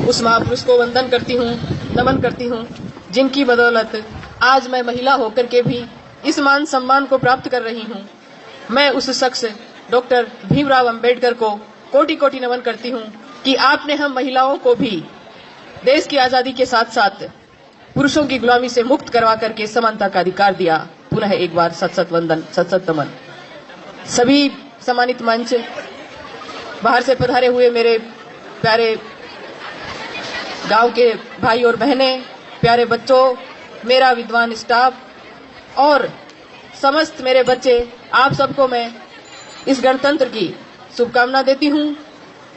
उस महापुरुष को वंदन करती हूँ, नमन करती हूँ, जिनकी बदौलत आज मैं महिला होकर के भी इस मान सम्मान को प्राप्त कर रही हूँ। मैं उस शख्स डॉक्टर भीमराव अंबेडकर को कोटि कोटि नमन करती हूँ कि आपने हम महिलाओं को भी देश की आजादी के साथ साथ पुरुषों की गुलामी से मुक्त करवा करके समानता का अधिकार दिया। पुनः एक बार सत सत वंदन, सत सत नमन। सभी सम्मानित मंच, बाहर से पधारे हुए मेरे प्यारे गांव के भाई और बहनें, प्यारे बच्चों, मेरा विद्वान स्टाफ और समस्त मेरे बच्चे, आप सबको मैं इस गणतंत्र की शुभकामना देती हूं।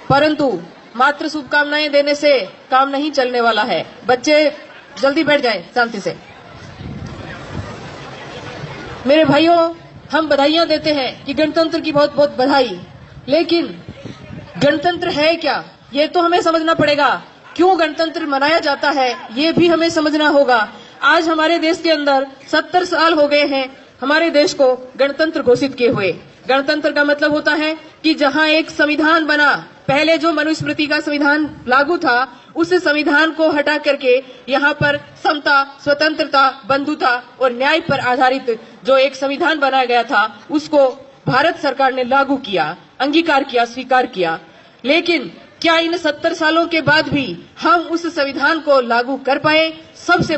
परंतु मात्र शुभकामनाएं देने से काम नहीं चलने वाला है। बच्चे जल्दी बैठ जाएं शांति से। मेरे भाइयों, हम बधाइयां देते हैं कि गणतंत्र की बहुत बहुत बधाई, लेकिन गणतंत्र है क्या, ये तो हमें समझना पड़ेगा। क्यों गणतंत्र मनाया जाता है, ये भी हमें समझना होगा। आज हमारे देश के अंदर 70 साल हो गए हैं हमारे देश को गणतंत्र घोषित किए हुए। गणतंत्र का मतलब होता है कि जहां एक संविधान बना, पहले जो मनुस्मृति का संविधान लागू था, उस संविधान को हटा करके यहाँ पर समता, स्वतंत्रता, बंधुता और न्याय पर आधारित जो एक संविधान बनाया गया था, उसको भारत सरकार ने लागू किया, अंगीकार किया, स्वीकार किया। लेकिन क्या इन 70 सालों के बाद भी हम उस संविधान को लागू कर पाए? सबसे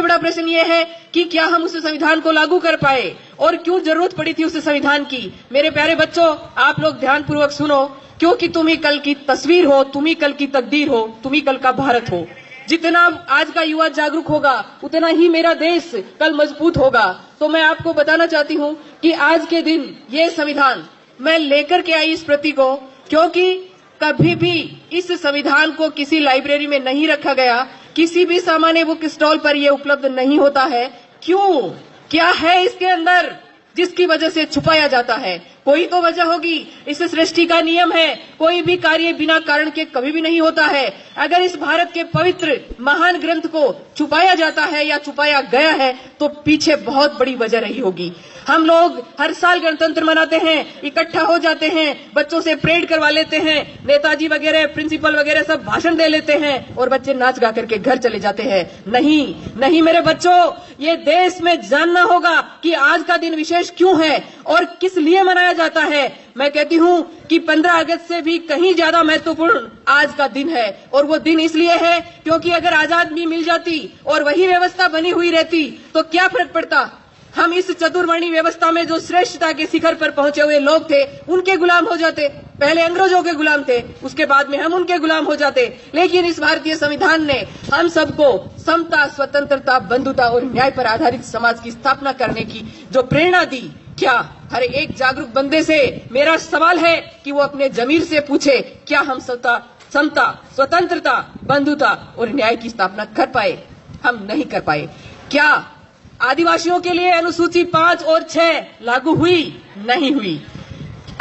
बड़ा प्रश्न ये है कि क्या हम उस संविधान को लागू कर पाए और क्यों जरूरत पड़ी थी उस संविधान की। मेरे प्यारे बच्चों, आप लोग ध्यानपूर्वक सुनो, क्योंकि तुम ही कल की तस्वीर हो, तुम ही कल की तकदीर हो, तुम ही कल का भारत हो। जितना आज का युवा जागरूक होगा, उतना ही मेरा देश कल मजबूत होगा। तो मैं आपको बताना चाहती हूँ कि आज के दिन ये संविधान मैं लेकर के आई इस प्रति को, क्योंकि कभी भी इस संविधान को किसी लाइब्रेरी में नहीं रखा गया, किसी भी सामान्य बुक स्टॉल पर यह उपलब्ध नहीं होता है। क्यों? क्या है इसके अंदर जिसकी वजह से छुपाया जाता है? कोई तो वजह होगी। इस सृष्टि का नियम है, कोई भी कार्य बिना कारण के कभी भी नहीं होता है। अगर इस भारत के पवित्र महान ग्रंथ को छुपाया जाता है या छुपाया गया है, तो पीछे बहुत बड़ी वजह रही होगी। हम लोग हर साल गणतंत्र मनाते हैं, इकट्ठा हो जाते हैं, बच्चों से परेड करवा लेते हैं, नेताजी वगैरह, प्रिंसिपल वगैरह सब भाषण दे लेते हैं और बच्चे नाच गा करके घर चले जाते हैं। नहीं मेरे बच्चों, ये देश में जानना होगा कि आज का दिन विशेष क्यों है और किस लिए मनाया जाता है। मैं कहती हूँ कि 15 अगस्त से भी कहीं ज्यादा महत्वपूर्ण आज का दिन है, और वो दिन इसलिए है क्योंकि अगर आजादी मिल जाती और वही व्यवस्था बनी हुई रहती तो क्या फर्क पड़ता। हम इस चतुर्वर्णी व्यवस्था में जो श्रेष्ठता के शिखर पर पहुंचे हुए लोग थे, उनके गुलाम हो जाते। पहले अंग्रेजों के गुलाम थे, उसके बाद में हम उनके गुलाम हो जाते। लेकिन इस भारतीय संविधान ने हम सबको समता, स्वतंत्रता, बंधुता और न्याय पर आधारित समाज की स्थापना करने की जो प्रेरणा दी, क्या हर एक जागरूक बंदे से मेरा सवाल है कि वो अपने जमीर से पूछे, क्या हम समता, स्वतंत्रता, बंधुता और न्याय की स्थापना कर पाए? हम नहीं कर पाए। क्या आदिवासियों के लिए अनुसूची 5 और 6 लागू हुई? नहीं हुई।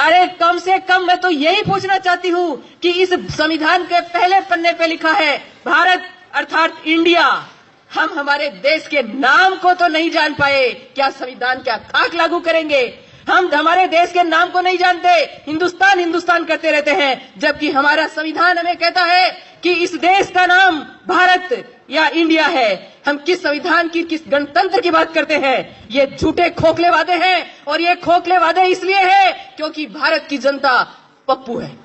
अरे कम से कम मैं तो यही पूछना चाहती हूँ कि इस संविधान के पहले पन्ने पे लिखा है भारत अर्थात इंडिया। हम हमारे देश के नाम को तो नहीं जान पाए, क्या संविधान क्या खाक लागू करेंगे? हम हमारे देश के नाम को नहीं जानते, हिंदुस्तान हिंदुस्तान करते रहते हैं, जबकि हमारा संविधान हमें कहता है कि इस देश का नाम भारत या इंडिया है। हम किस संविधान की, किस गणतंत्र की बात करते हैं? ये झूठे खोखले वादे हैं, और ये खोखले वादे इसलिए हैं क्योंकि भारत की जनता पप्पू है।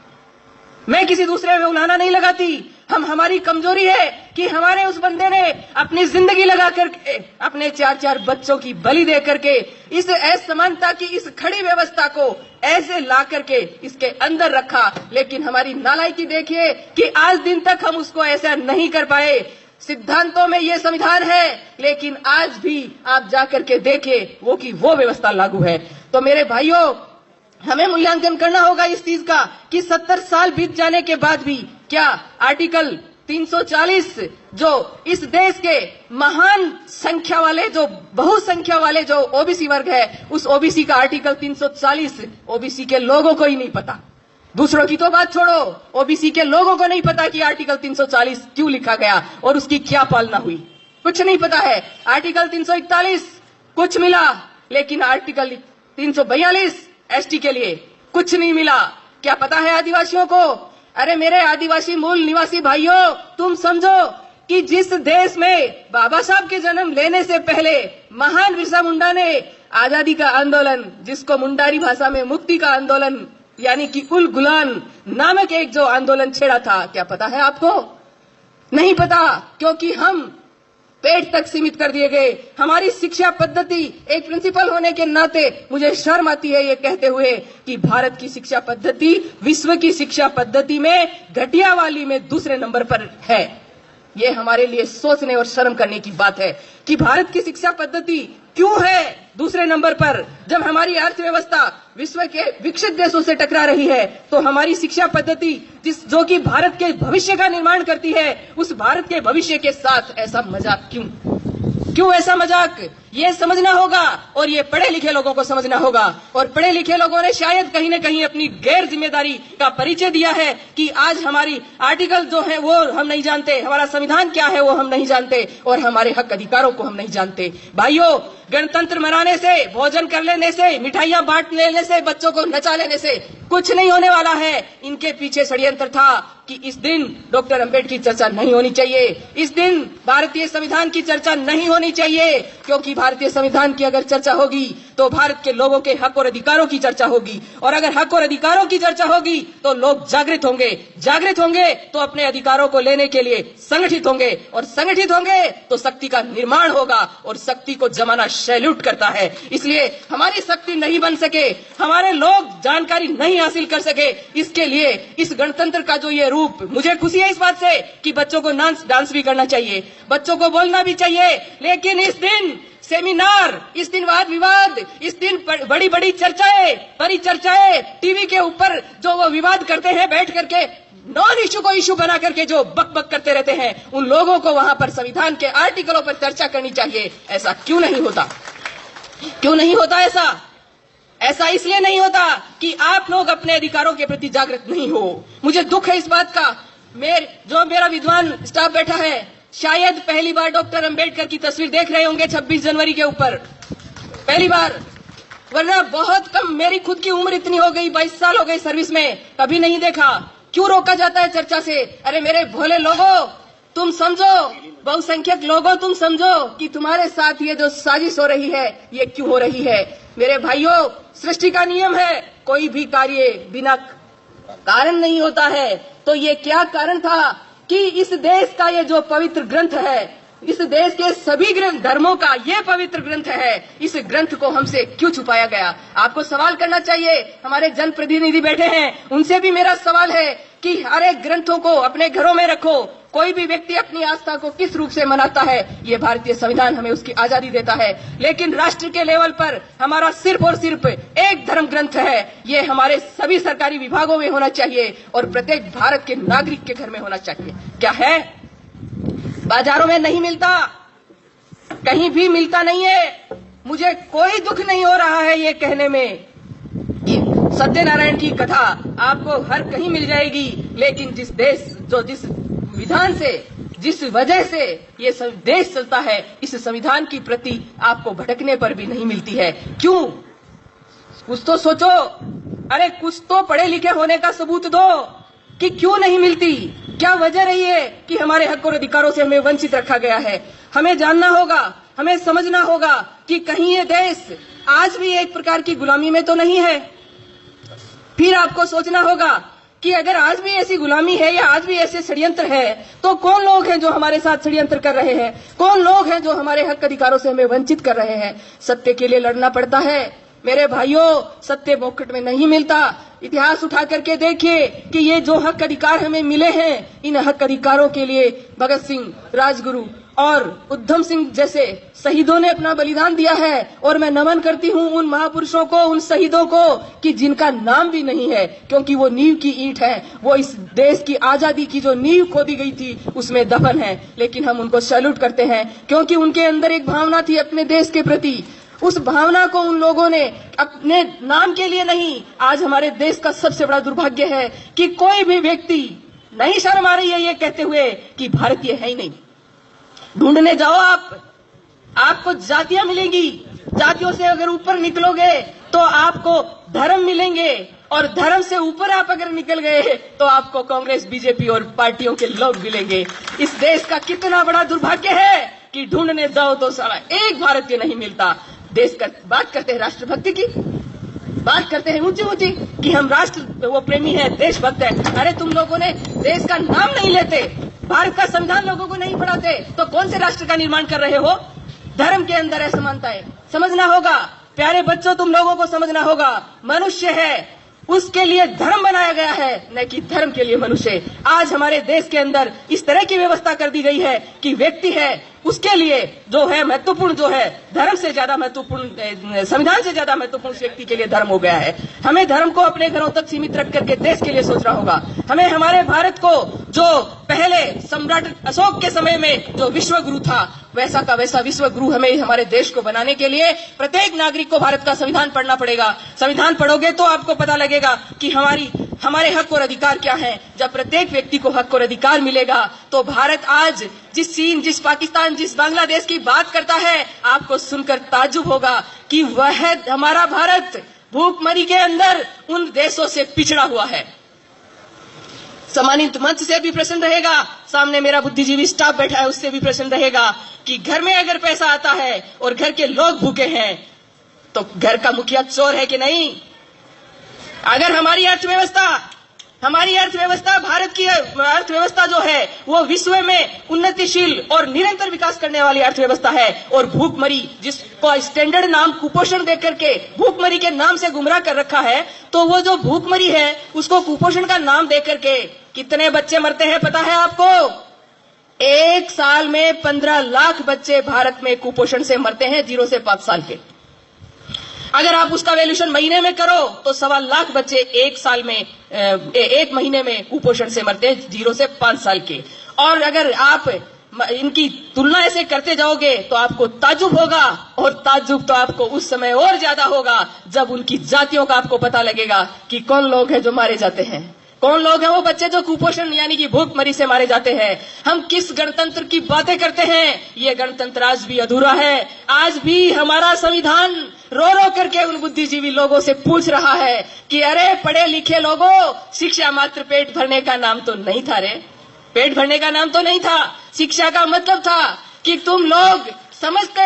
मैं किसी दूसरे में उलाहना नहीं लगाती। हमारी कमजोरी है कि हमारे उस बंदे ने अपनी जिंदगी लगा करके, अपने 4-4 बच्चों की बलि दे करके इस असमानता की इस खड़ी व्यवस्था को ऐसे ला करके इसके अंदर रखा। लेकिन हमारी नालायकी देखिए कि आज दिन तक हम उसको ऐसा नहीं कर पाए। सिद्धांतों में ये संविधान है, लेकिन आज भी आप जाकर के देखिए वो व्यवस्था लागू है। तो मेरे भाइयों, हमें मूल्यांकन करना होगा इस चीज का कि 70 साल बीत जाने के बाद भी क्या आर्टिकल 340 जो इस देश के महान संख्या वाले, जो बहुसंख्या वाले जो ओबीसी वर्ग है, उस ओबीसी का आर्टिकल 340 ओबीसी के लोगों को ही नहीं पता। दूसरों की तो बात छोड़ो, ओबीसी के लोगों को नहीं पता कि आर्टिकल 340 क्यों लिखा गया और उसकी क्या पालना हुई, कुछ नहीं पता है। आर्टिकल 341 कुछ मिला, लेकिन आर्टिकल 342 एसटी के लिए कुछ नहीं मिला। क्या पता है आदिवासियों को? अरे मेरे आदिवासी मूल निवासी भाइयों, तुम समझो कि जिस देश में बाबा साहब के जन्म लेने से पहले महान बिरसा मुंडा ने आजादी का आंदोलन, जिसको मुंडारी भाषा में मुक्ति का आंदोलन यानी कि उल गुलान नामक एक जो आंदोलन छेड़ा था, क्या पता है आपको? नहीं पता, क्योंकि हम पेट तक सीमित कर दिए गए। हमारी शिक्षा पद्धति, एक प्रिंसिपल होने के नाते मुझे शर्म आती है ये कहते हुए कि भारत की शिक्षा पद्धति विश्व की शिक्षा पद्धति में घटिया वाली में दूसरे नंबर पर है। ये हमारे लिए सोचने और शर्म करने की बात है कि भारत की शिक्षा पद्धति क्यों है दूसरे नंबर पर, जब हमारी अर्थव्यवस्था विश्व के विकसित देशों से टकरा रही है। तो हमारी शिक्षा पद्धति जो कि भारत के भविष्य का निर्माण करती है, उस भारत के भविष्य के साथ ऐसा मजाक क्यों ऐसा मजाक? ये समझना होगा और ये पढ़े लिखे लोगों को समझना होगा। और पढ़े लिखे लोगों ने शायद कहीं न कहीं अपनी गैर जिम्मेदारी का परिचय दिया है कि आज हमारी आर्टिकल जो है वो हम नहीं जानते, हमारा संविधान क्या है वो हम नहीं जानते और हमारे हक अधिकारों को हम नहीं जानते। भाइयों, गणतंत्र मनाने से, भोजन कर लेने से, मिठाइयां बांट लेने से, बच्चों को नचा लेने से कुछ नहीं होने वाला है। इनके पीछे षड्यंत्र था कि इस दिन डॉक्टर अंबेडकर की चर्चा नहीं होनी चाहिए, इस दिन भारतीय संविधान की चर्चा नहीं होनी चाहिए, क्योंकि भारतीय संविधान की अगर चर्चा होगी तो भारत के लोगों के हक और अधिकारों की चर्चा होगी, और अगर हक और अधिकारों की चर्चा होगी तो लोग जागृत होंगे तो अपने अधिकारों को लेने के लिए संगठित होंगे, और संगठित होंगे तो शक्ति का निर्माण होगा, और शक्ति को जमाना सैल्यूट करता है। इसलिए हमारी शक्ति नहीं बन सके, हमारे लोग जानकारी नहीं हासिल कर सके, इसके लिए इस गणतंत्र का जो ये रूप, मुझे खुशी है इस बात से कि बच्चों को डांस भी करना चाहिए, बच्चों को बोलना भी चाहिए, लेकिन इस दिन सेमिनार, इस दिन वाद विवाद, इस दिन बड़ी बड़ी चर्चाएं, परिचर्चाएं, टीवी के ऊपर जो वो विवाद करते हैं बैठ करके, नॉन इशू को इशू बना करके जो बक करते रहते हैं, उन लोगों को वहां पर संविधान के आर्टिकलों पर चर्चा करनी चाहिए। ऐसा क्यों नहीं होता? क्यों नहीं होता ऐसा इसलिए नहीं होता कि आप लोग अपने अधिकारों के प्रति जागृत नहीं हो। मुझे दुख है इस बात का। जो मेरा विद्वान स्टाफ बैठा है, शायद पहली बार डॉक्टर अंबेडकर की तस्वीर देख रहे होंगे 26 जनवरी के ऊपर, पहली बार, वरना बहुत कम। मेरी खुद की उम्र इतनी हो गई, 22 साल हो गई सर्विस में, कभी नहीं देखा। क्यों रोका जाता है चर्चा से? अरे मेरे भोले लोगों, तुम समझो, बहुसंख्यक लोगों तुम समझो कि तुम्हारे साथ ये जो साजिश हो रही है ये क्यों हो रही है। मेरे भाइयों, सृष्टि का नियम है, कोई भी कार्य बिना कारण नहीं होता है। तो ये क्या कारण था कि इस देश का ये जो पवित्र ग्रंथ है, इस देश के सभी धर्मों का ये पवित्र ग्रंथ है, इस ग्रंथ को हमसे क्यों छुपाया गया? आपको सवाल करना चाहिए। हमारे जनप्रतिनिधि बैठे हैं, उनसे भी मेरा सवाल है कि हर एक ग्रंथों को अपने घरों में रखो। कोई भी व्यक्ति अपनी आस्था को किस रूप से मनाता है, ये भारतीय संविधान हमें उसकी आजादी देता है, लेकिन राष्ट्र के लेवल पर हमारा सिर्फ और सिर्फ एक धर्म ग्रंथ है। ये हमारे सभी सरकारी विभागों में होना चाहिए और प्रत्येक भारत के नागरिक के घर में होना चाहिए। क्या है? बाजारों में नहीं मिलता, कहीं भी मिलता नहीं है। मुझे कोई दुख नहीं हो रहा है ये कहने में कि सत्यनारायण की कथा आपको हर कहीं मिल जाएगी, लेकिन जिस विधान से, जिस वजह से ये देश चलता है, इस संविधान की प्रति आपको भटकने पर भी नहीं मिलती है। क्यों? कुछ तो सोचो। अरे कुछ तो पढ़े लिखे होने का सबूत दो कि क्यों नहीं मिलती। क्या वजह रही है कि हमारे हक और अधिकारों से हमें वंचित रखा गया है? हमें जानना होगा, हमें समझना होगा कि कहीं ये देश आज भी एक प्रकार की गुलामी में तो नहीं है। फिर आपको सोचना होगा कि अगर आज भी ऐसी गुलामी है या आज भी ऐसे षड्यंत्र है, तो कौन लोग हैं जो हमारे साथ षड्यंत्र कर रहे हैं? कौन लोग हैं जो हमारे हक अधिकारों से हमें वंचित कर रहे हैं? सत्य के लिए लड़ना पड़ता है मेरे भाइयों, सत्य मुफ्त में नहीं मिलता। इतिहास उठा करके देखिए कि ये जो हक अधिकार हमें मिले हैं, इन हक अधिकारों के लिए भगत सिंह, राजगुरु और उधम सिंह जैसे शहीदों ने अपना बलिदान दिया है। और मैं नमन करती हूँ उन महापुरुषों को, उन शहीदों को कि जिनका नाम भी नहीं है, क्योंकि वो नींव की ईंट है, वो इस देश की आजादी की जो नींव खोदी गई थी उसमें दफन है। लेकिन हम उनको सैल्यूट करते हैं क्योंकि उनके अंदर एक भावना थी अपने देश के प्रति। उस भावना को उन लोगों ने अपने नाम के लिए नहीं। आज हमारे देश का सबसे बड़ा दुर्भाग्य है कि कोई भी व्यक्ति नहीं शर्म आ रही है ये कहते हुए कि भारतीय है ही नहीं। ढूंढने जाओ, आपको जातियां मिलेंगी, जातियों से अगर ऊपर निकलोगे तो आपको धर्म मिलेंगे, और धर्म से ऊपर आप अगर निकल गए तो आपको कांग्रेस, बीजेपी और पार्टियों के लोग मिलेंगे। इस देश का कितना बड़ा दुर्भाग्य है कि ढूंढने जाओ तो साला एक भारतीय नहीं मिलता। देश का बात करते हैं राष्ट्रभक्ति की, बात करते हैं ऊंची ऊंची कि हम राष्ट्र वो प्रेमी है, देशभक्त है। अरे तुम लोगों ने देश का नाम नहीं लेते, भारत का संविधान लोगों को नहीं पढ़ाते, तो कौन से राष्ट्र का निर्माण कर रहे हो? धर्म के अंदर असमानता है, समझना होगा। प्यारे बच्चों, तुम लोगों को समझना होगा, मनुष्य है उसके लिए धर्म बनाया गया है, न कि धर्म के लिए मनुष्य। आज हमारे देश के अंदर इस तरह की व्यवस्था कर दी गई है कि व्यक्ति है उसके लिए जो है महत्वपूर्ण, जो है धर्म से ज्यादा महत्वपूर्ण, संविधान से ज्यादा महत्वपूर्ण उस व्यक्ति के लिए धर्म हो गया है। हमें धर्म को अपने घरों तक सीमित रख करके देश के लिए सोचना होगा। हमें हमारे भारत को, जो पहले सम्राट अशोक के समय में जो विश्व गुरु था, वैसा का वैसा विश्व गुरु हमें हमारे देश को बनाने के लिए प्रत्येक नागरिक को भारत का संविधान पढ़ना पड़ेगा। संविधान पढ़ोगे तो आपको पता लगेगा कि हमारे हक और अधिकार क्या हैं। जब प्रत्येक व्यक्ति को हक और अधिकार मिलेगा तो भारत आज जिस चीन, जिस पाकिस्तान, जिस बांग्लादेश की बात करता है, आपको सुनकर ताज्जुब होगा कि वह हमारा भारत भूखमरी के अंदर उन देशों से पिछड़ा हुआ है। सम्मानित मंच से भी प्रश्न रहेगा, सामने मेरा बुद्धिजीवी स्टाफ बैठा है उससे भी प्रश्न रहेगा कि घर में अगर पैसा आता है और घर के लोग भूखे हैं तो घर का मुखिया चोर है कि नहीं? अगर हमारी अर्थव्यवस्था भारत की अर्थव्यवस्था जो है वो विश्व में उन्नतिशील और निरंतर विकास करने वाली अर्थव्यवस्था है, और भूखमरी जिसको स्टैंडर्ड नाम कुपोषण देकर के भूखमरी के नाम से गुमराह कर रखा है, तो वो जो भूखमरी है उसको कुपोषण का नाम देकर के कितने बच्चे मरते हैं पता है आपको? एक साल में 15 लाख बच्चे भारत में कुपोषण से मरते हैं, 0 से 5 साल के। अगर आप उसका वैल्यूएशन महीने में करो तो 1.25 लाख बच्चे एक महीने में कुपोषण से मरते हैं, 0 से 5 साल के। और अगर आप इनकी तुलना ऐसे करते जाओगे तो आपको ताज्जुब होगा, और ताज्जुब तो आपको उस समय और ज्यादा होगा जब उनकी जातियों का आपको पता लगेगा कि कौन लोग हैं जो मारे जाते हैं, कौन लोग हैं वो बच्चे जो कुपोषण यानी कि भूखमरी से मारे जाते हैं। हम किस गणतंत्र की बातें करते हैं? ये गणतंत्र आज भी अधूरा है। आज भी हमारा संविधान रो रो करके उन बुद्धिजीवी लोगों से पूछ रहा है कि अरे पढ़े लिखे लोगों, शिक्षा मात्र पेट भरने का नाम तो नहीं था रे, पेट भरने का नाम तो नहीं था। शिक्षा का मतलब था कि तुम लोग समझते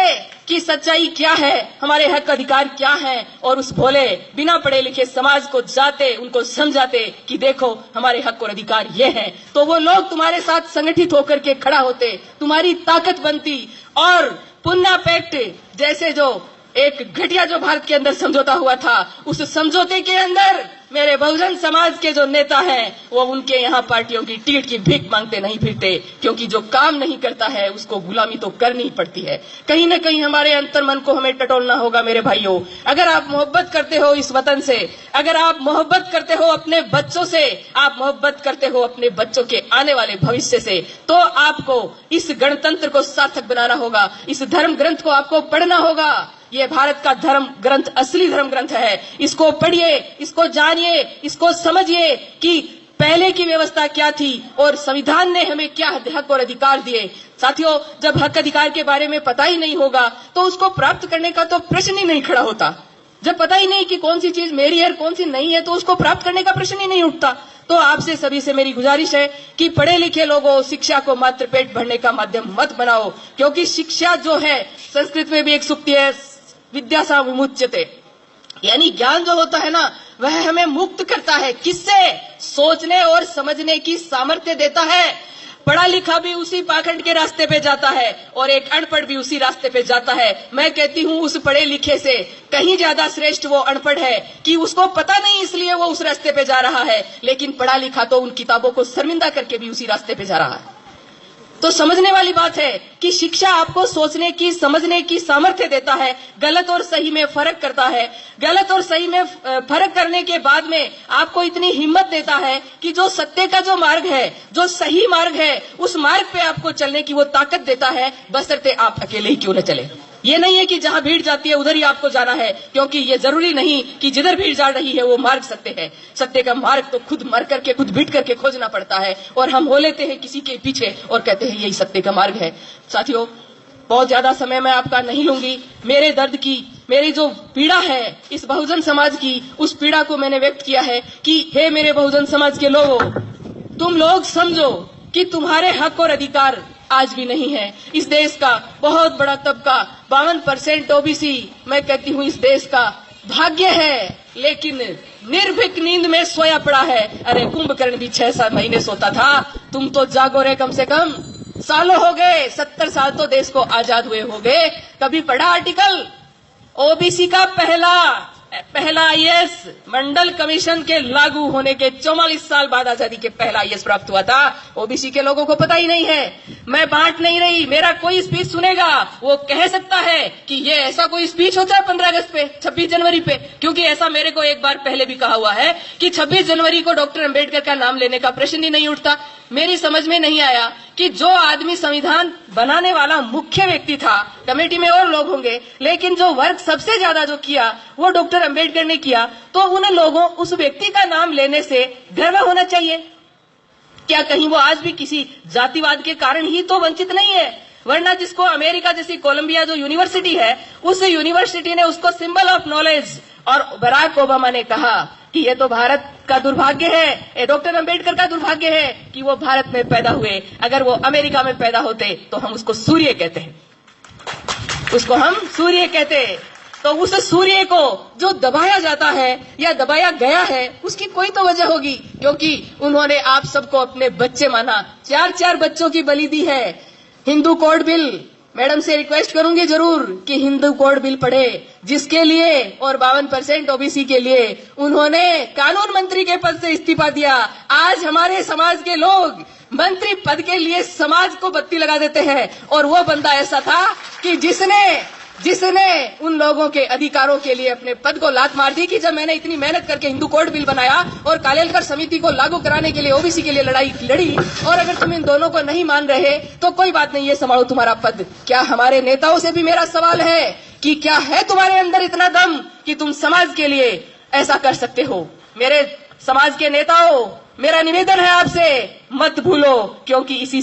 कि सच्चाई क्या है, हमारे हक अधिकार क्या है, और उस भोले बिना पढ़े लिखे समाज को जाते, उनको समझाते कि देखो हमारे हक और अधिकार ये हैं, तो वो लोग तुम्हारे साथ संगठित होकर के खड़ा होते, तुम्हारी ताकत बनती। और पुन्ना पैक्ट जैसे जो एक घटिया जो भारत के अंदर समझौता हुआ था, उस समझौते के अंदर मेरे बहुजन समाज के जो नेता हैं वो उनके यहाँ पार्टियों की टिकट की भीख मांगते नहीं फिरते, क्योंकि जो काम नहीं करता है उसको गुलामी तो करनी पड़ती है। कहीं न कहीं हमारे अंतर्मन को हमें टटोलना होगा मेरे भाइयों। अगर आप मोहब्बत करते हो इस वतन से, अगर आप मोहब्बत करते हो अपने बच्चों से, आप मोहब्बत करते हो अपने बच्चों के आने वाले भविष्य से, तो आपको इस गणतंत्र को सार्थक बनाना होगा, इस धर्म ग्रंथ को आपको पढ़ना होगा। ये भारत का धर्म ग्रंथ असली धर्म ग्रंथ है। इसको पढ़िए, इसको जानिए, इसको समझिए कि पहले की व्यवस्था क्या थी और संविधान ने हमें क्या हक और अधिकार दिए। साथियों, जब हक अधिकार के बारे में पता ही नहीं होगा तो उसको प्राप्त करने का तो प्रश्न ही नहीं खड़ा होता। जब पता ही नहीं कि कौन सी चीज मेरी है और कौन सी नहीं है तो उसको प्राप्त करने का प्रश्न ही नहीं उठता। तो आपसे सभी से मेरी गुजारिश है कि पढ़े लिखे लोगों, शिक्षा को मात्र पेट भरने का माध्यम मत बनाओ, क्योंकि शिक्षा जो है, संस्कृत में भी एक सूक्ति है, विद्या सा विमुच्यते, यानी ज्ञान जो होता है ना वह हमें मुक्त करता है। किससे? सोचने और समझने की सामर्थ्य देता है। पढ़ा लिखा भी उसी पाखंड के रास्ते पे जाता है और एक अनपढ़ भी उसी रास्ते पे जाता है। मैं कहती हूँ उस पढ़े लिखे से कहीं ज्यादा श्रेष्ठ वो अनपढ़ है कि उसको पता नहीं इसलिए वो उस रास्ते पे जा रहा है, लेकिन पढ़ा लिखा तो उन किताबों को शर्मिंदा करके भी उसी रास्ते पे जा रहा है। तो समझने वाली बात है कि शिक्षा आपको सोचने की, समझने की सामर्थ्य देता है, गलत और सही में फर्क करता है। गलत और सही में फर्क करने के बाद में आपको इतनी हिम्मत देता है कि जो सत्य का जो मार्ग है, जो सही मार्ग है, उस मार्ग पे आपको चलने की वो ताकत देता है, बशर्ते आप अकेले ही क्यों न चले। ये नहीं है कि जहां भीड़ जाती है उधर ही आपको जाना है, क्योंकि ये जरूरी नहीं कि जिधर भीड़ जा रही है वो मार्ग सत्य है। सत्य का मार्ग तो खुद मर करके, खुद भीड़ करके खोजना पड़ता है, और हम हो लेते हैं किसी के पीछे और कहते हैं यही सत्य का मार्ग है। साथियों, बहुत ज्यादा समय मैं आपका नहीं लूंगी। मेरे दर्द की, मेरी जो पीड़ा है इस बहुजन समाज की, उस पीड़ा को मैंने व्यक्त किया है कि हे मेरे बहुजन समाज के लोगों, तुम लोग समझो कि तुम्हारे हक और अधिकार आज भी नहीं है। इस देश का बहुत बड़ा तबका 52% ओबीसी, मैं कहती हूँ इस देश का भाग्य है, लेकिन निर्भीक नींद में सोया पड़ा है। अरे कुंभकर्ण भी 6-7 महीने सोता था, तुम तो जागो रे, कम से कम सालों हो गए, 70 साल तो देश को आजाद हुए हो गए। कभी पढ़ा आर्टिकल? ओबीसी का पहला आईएएस मंडल कमीशन के लागू होने के 44 साल बाद आजादी के पहला आईएएस प्राप्त हुआ था। ओबीसी के लोगों को पता ही नहीं है। मैं बांट नहीं रही, मेरा कोई स्पीच सुनेगा वो कह सकता है कि ये ऐसा कोई स्पीच होता है 15 अगस्त पे, 26 जनवरी पे, क्योंकि ऐसा मेरे को एक बार पहले भी कहा हुआ है कि 26 जनवरी को डॉक्टर अंबेडकर का नाम लेने का प्रश्न ही नहीं उठता। मेरी समझ में नहीं आया कि जो आदमी संविधान बनाने वाला मुख्य व्यक्ति था, कमेटी में और लोग होंगे, लेकिन जो वर्क सबसे ज्यादा जो किया वो डॉक्टर अंबेडकर ने किया, तो उन लोगों, उस व्यक्ति का नाम लेने से गर्व होना चाहिए। क्या कहीं वो आज भी किसी जातिवाद के कारण ही तो वंचित नहीं है? वरना जिसको अमेरिका जैसी कोलंबिया जो यूनिवर्सिटी है, उस यूनिवर्सिटी ने उसको सिंबल ऑफ नॉलेज, और बराक ओबामा ने कहा कि ये तो भारत का दुर्भाग्य है, ये डॉक्टर अंबेडकर का दुर्भाग्य है कि वो भारत में पैदा हुए। अगर वो अमेरिका में पैदा होते तो हम उसको सूर्य कहते हैं, उसको हम सूर्य कहते। तो उस सूर्य को जो दबाया जाता है या दबाया गया है, उसकी कोई तो वजह होगी, क्योंकि उन्होंने आप सबको अपने बच्चे माना। 4-4 बच्चों की बलि दी है। हिंदू कोड बिल, मैडम से रिक्वेस्ट करूंगी जरूर कि हिंदू कोड बिल पढ़े, जिसके लिए, और 52% ओबीसी के लिए उन्होंने कानून मंत्री के पद से इस्तीफा दिया। आज हमारे समाज के लोग मंत्री पद के लिए समाज को बत्ती लगा देते हैं, और वो बंदा ऐसा था कि जिसने उन लोगों के अधिकारों के लिए अपने पद को लात मार दी कि जब मैंने इतनी मेहनत करके हिंदू कोड बिल बनाया और कालेलकर समिति को लागू कराने के लिए ओबीसी के लिए लड़ाई लड़ी, और अगर तुम इन दोनों को नहीं मान रहे तो कोई बात नहीं, ये संभालो तुम्हारा पद। क्या हमारे नेताओं से भी मेरा सवाल है कि क्या है तुम्हारे अंदर इतना दम कि तुम समाज के लिए ऐसा कर सकते हो? मेरे समाज के नेताओं, मेरा निवेदन है आपसे, मत भूलो, क्योंकि इसी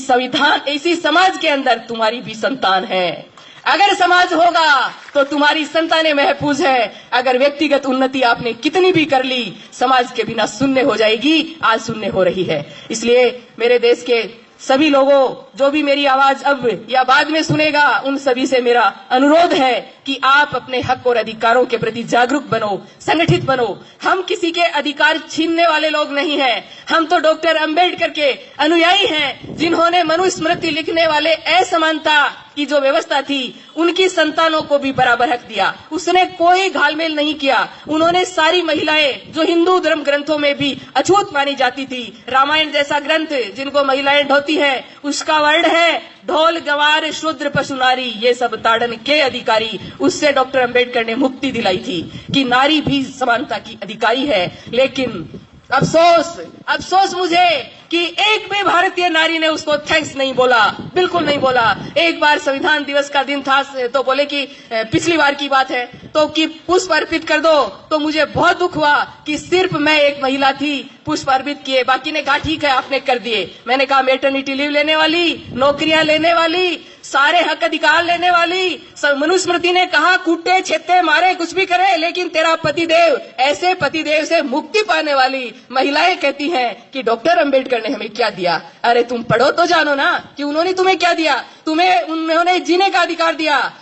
समाज के अंदर तुम्हारी भी संतान है। अगर समाज होगा तो तुम्हारी संतानें महफूज है। अगर व्यक्तिगत उन्नति आपने कितनी भी कर ली, समाज के बिना शून्य हो जाएगी। आज शून्य हो रही है। इसलिए मेरे देश के सभी लोगों, जो भी मेरी आवाज अब या बाद में सुनेगा, उन सभी से मेरा अनुरोध है कि आप अपने हक और अधिकारों के प्रति जागरूक बनो, संगठित बनो। हम किसी के अधिकार छीनने वाले लोग नहीं हैं। हम तो डॉक्टर अंबेडकर के अनुयायी हैं, जिन्होंने मनुस्मृति लिखने वाले असमानता की जो व्यवस्था थी, उनकी संतानों को भी बराबर हक दिया। उसने कोई घालमेल नहीं किया। उन्होंने सारी महिलाएं, जो हिंदू धर्म ग्रंथों में भी अछूत मानी जाती थी, रामायण जैसा ग्रंथ जिनको महिलाएं ढोती है, उसका वर्ण है ढोल गवार शूद्र पशु नारी, ये सब ताड़न के अधिकारी। उससे डॉक्टर अंबेडकर ने मुक्ति दिलाई थी कि नारी भी समानता की अधिकारी है। लेकिन अफसोस मुझे कि एक भी भारतीय नारी ने उसको थैंक्स नहीं बोला, बिल्कुल नहीं बोला। एक बार संविधान दिवस का दिन था तो बोले कि पिछली बार की बात है, तो कि पुष्प अर्पित कर दो, तो मुझे बहुत दुख हुआ कि सिर्फ मैं एक महिला थी पुष्प अर्पित किए, बाकी ने कहा ठीक है आपने कर दिए। मैंने कहा मेटर्निटी लीव लेने वाली, नौकरियां लेने वाली, सारे हक अधिकार लेने वाली, मनुस्मृति ने कहा कूटे छेते मारे कुछ भी करे, लेकिन तेरा पतिदेव, ऐसे पतिदेव से मुक्ति पाने वाली महिलाएं कहती हैं कि डॉक्टर अंबेडकर ने हमें क्या दिया। अरे तुम पढ़ो तो जानो ना कि उन्होंने तुम्हें क्या दिया। उन्होंने जीने का अधिकार दिया।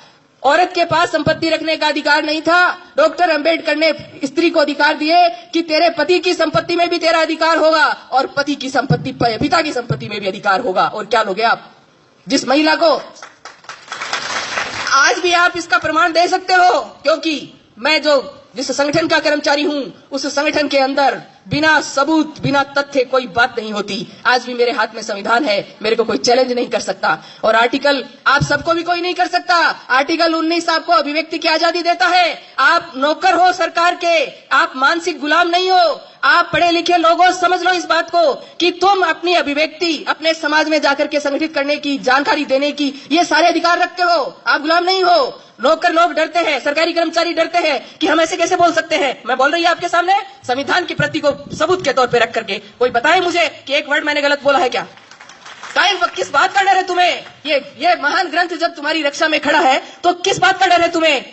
औरत के पास संपत्ति रखने का अधिकार नहीं था। डॉक्टर अंबेडकर ने स्त्री को अधिकार दिए कि तेरे पति की संपत्ति में भी तेरा अधिकार होगा, और पति की संपत्ति, पिता की संपत्ति में भी अधिकार होगा। और क्या लोगे आप? जिस महिला को आज भी आप इसका प्रमाण दे सकते हो, क्योंकि मैं जिस संगठन का कर्मचारी हूं, उस संगठन के अंदर बिना सबूत, बिना तथ्य कोई बात नहीं होती। आज भी मेरे हाथ में संविधान है, मेरे को कोई चैलेंज नहीं कर सकता। और आर्टिकल आप सबको भी कोई नहीं कर सकता। आर्टिकल 19 आपको अभिव्यक्ति की आजादी देता है। आप नौकर हो सरकार के, आप मानसिक गुलाम नहीं हो। आप पढ़े लिखे लोगों, समझ लो इस बात को कि तुम अपनी अभिव्यक्ति अपने समाज में जाकर के संगठित करने की, जानकारी देने की, ये सारे अधिकार रखते हो। आप गुलाम नहीं हो। नौकर लोग डरते हैं, सरकारी कर्मचारी डरते हैं कि हम ऐसे कैसे बोल सकते हैं। मैं बोल रही हूं आपके सामने संविधान की प्रति को सबूत के तौर पे रख करके। कोई बताए मुझे कि एक वर्ड मैंने गलत बोला है क्या? काहे वक्त किस बात का डर है तुम्हें? ये महान ग्रंथ जब तुम्हारी रक्षा में खड़ा है तो किस बात का डर है तुम्हें?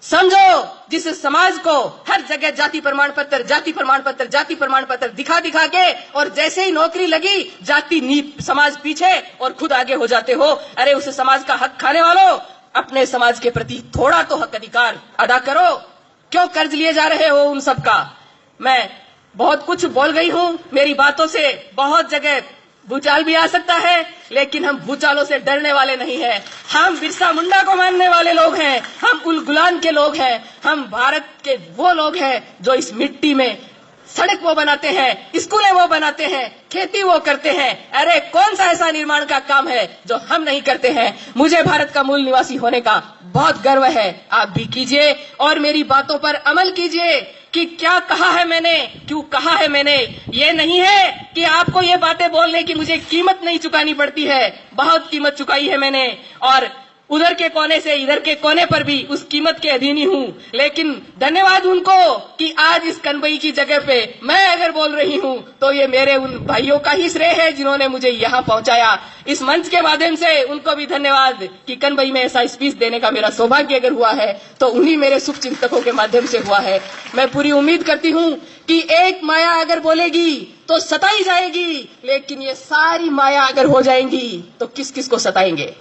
समझो, जिस समाज को हर जगह जाति प्रमाण पत्र, जाति प्रमाण पत्र, जाति प्रमाण पत्र दिखा दिखा के, और जैसे ही नौकरी लगी जाति समाज पीछे और खुद आगे हो जाते हो। अरे उस समाज का हक खाने वालों, अपने समाज के प्रति थोड़ा तो हक अधिकार अदा करो। क्यों कर्ज लिए जा रहे हो उन सब का? मैं बहुत कुछ बोल गई हूं, मेरी बातों से बहुत जगह भूचाल भी आ सकता है, लेकिन हम भूचालों से डरने वाले नहीं हैं। हम बिरसा मुंडा को मानने वाले लोग हैं, हम उल गुलान के लोग हैं, हम भारत के वो लोग हैं जो इस मिट्टी में सड़क वो बनाते हैं, स्कूलें वो बनाते हैं, खेती वो करते हैं। अरे कौन सा ऐसा निर्माण का काम है जो हम नहीं करते हैं? मुझे भारत का मूल निवासी होने का बहुत गर्व है। आप भी कीजिए और मेरी बातों पर अमल कीजिए कि क्या कहा है मैंने, क्यों कहा है मैंने। ये नहीं है कि आपको ये बातें बोलने की मुझे कीमत नहीं चुकानी पड़ती है, बहुत कीमत चुकाई है मैंने, और उधर के कोने से इधर के कोने पर भी उस कीमत के अधीन ही हूं। लेकिन धन्यवाद उनको कि आज इस कनबई की जगह पे मैं अगर बोल रही हूं तो ये मेरे उन भाइयों का ही श्रेय है जिन्होंने मुझे यहां पहुंचाया। इस मंच के माध्यम से उनको भी धन्यवाद कि कनबई में ऐसा स्पीच देने का मेरा सौभाग्य अगर हुआ है तो उन्हीं मेरे शुभचिंतकों के माध्यम से हुआ है। मैं पूरी उम्मीद करती हूं कि एक माया अगर बोलेगी तो सताई जाएगी, लेकिन ये सारी माया अगर हो जाएंगी तो किस किस को सताएंगे,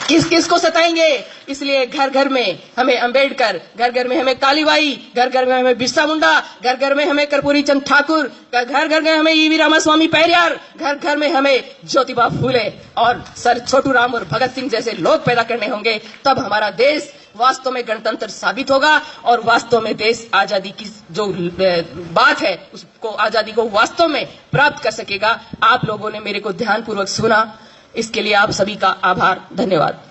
किस किस को सताएंगे। इसलिए घर घर में हमें अंबेडकर, घर घर में हमें कालीबाई, घर घर में हमें बिरसा मुंडा, घर घर में हमें कर्पूरी चंद ठाकुर, घर घर में हमें ईवी रामास्वामी पैरियार, घर घर में हमें ज्योतिबा फूले और सर छोटू राम और भगत सिंह जैसे लोग पैदा करने होंगे। तब हमारा देश वास्तव में गणतंत्र साबित होगा और वास्तव में देश आजादी की जो बात है उसको, आजादी को वास्तव में प्राप्त कर सकेगा। आप लोगों ने मेरे को ध्यानपूर्वक सुना, इसके लिए आप सभी का आभार, धन्यवाद।